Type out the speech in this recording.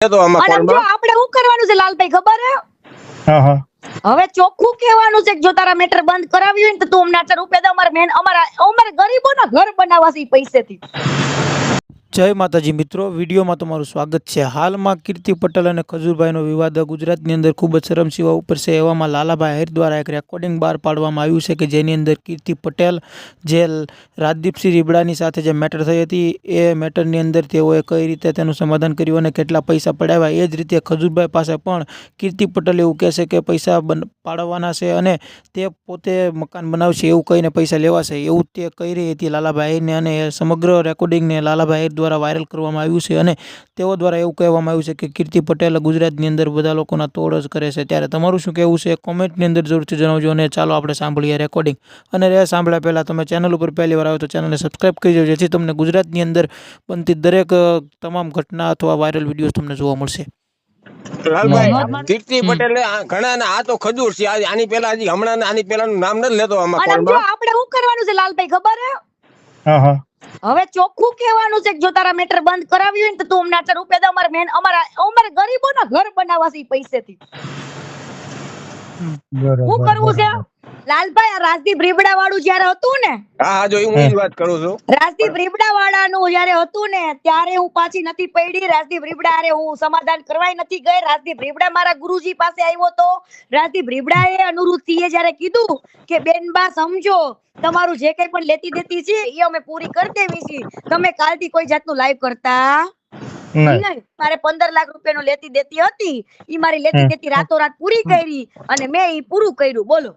તો આમાં અને જો કોલમાં આપણે શું કરવાનું છે લાલભાઈ ખબર હે? હા હા હવે ચોખ્ખું કહેવાનું છે કે જો તારા મેટર બંધ કરાવી હોય ને તો તું અમને 4 રૂપિયા દે. અમારે ગરીબોના ઘર બનાવવા છે ઈ પૈસેથી. જય માતાજી મિત્રો, વિડીયોમાં તમારું સ્વાગત છે। હાલમાં કીર્તિ પટેલ અને ખજૂરભાઈનો વિવાદ ગુજરાતની અંદર ખૂબ જ શરમસીવા ઉપર છે। એવામાં લાલાભાઈ આહિર દ્વારા એક રેકોર્ડિંગ બહાર પાડવામાં આવ્યું છે કે જેની અંદર કીર્તિ પટેલ જે રાજદીપસિંહ રીબડાની સાથે જે મેટર થઈ હતી એ મેટરની અંદર તેઓએ કઈ રીતે તેનું સમાધાન કર્યું અને કેટલા પૈસા પડાવ્યા। એ જ રીતે ખજૂરભાઈ પાસે પણ કીર્તિ પટેલ એવું કહેશે કે પૈસા પાડવાના છે અને તે પોતે મકાન બનાવશે એવું કહીને પૈસા લેવાશે એવું તે કહી રહી હતી લાલાભાઈ આહિરને। અને એ સમગ્ર રેકોર્ડિંગને લાલાભાઈ આહિર દ્વારા વાયરલ કરવામાં આવ્યું છે અને તેઓ દ્વારા એવું કહેવામાં આવ્યું છે કે કીર્તિ પટેલ ગુજરાતની અંદર બધા લોકોના તોડ જ કરે છે। ત્યારે તમારું શું કહેવું છે કોમેન્ટની અંદર જરૂરથી જણાવજો અને ચાલો આપણે સાંભળીએ રેકોર્ડિંગ। અને એ સાંભળ્યા પહેલાં તમે ચેનલ ઉપર પહેલી વાર આવો તો ચેનલને સબસ્ક્રાઈબ કરી દેજો જેથી તમને ગુજરાતની અંદર બનતી દરેક તમામ ઘટના અથવા વાયરલ વિડીયો તમને જોવા મળશે। લાલભાઈ કીર્તિ પટેલ ઘણા આ તો ખજૂર છે। આની પેલા હજી હમણાં આની પેલાનું નામ નથી લેતો આમાં અને જો કોલમાં। આપણે શું કરવાનું છે લાલભાઈ ખબર હે? હા હા હવે ચોખ્ખું કહેવાનું છે કે જો તારા મેટર બંધ કરાવી હોય ને તો તું અમને 4 રૂપિયા દે. અમારે ગરીબોના ઘર બનાવવા છે ઈ પૈસેથી. શું કરવું છે લાલભાઈ? આ રાજદીપ રીબડા વાળું જયારે હતું ને, હા હા જો હું એ જ વાત કરું છું। રાજદીપ રીબડા વાળાનું જયારે હતું ને ત્યારે હું પાછી નથી પડી। રાજદીપ રીબડા હારે હું સમાધાન કરવાય નથી ગઈ। રાજદીપ રીબડા મારા ગુરુજી પાસે આવ્યો તો। રાજદીપ રીબડાએ અનુરુદ્ધસિંહે જયારે કીધું કે બેનબા સમજો તમારું જે કઈ પણ લેતી દેતી છે એ અમે પૂરી કરી દેવી છે, તમે કાલથી કોઈ જાતનું લાઈવ કરતા નહીં। મારે 15 લાખ રૂપિયાનો લેતી દેતી હતી, ઈ મારી લેતી દેતી રાતોરાત પૂરી કરી અને મેં ઈ પૂરું કર્યું। બોલો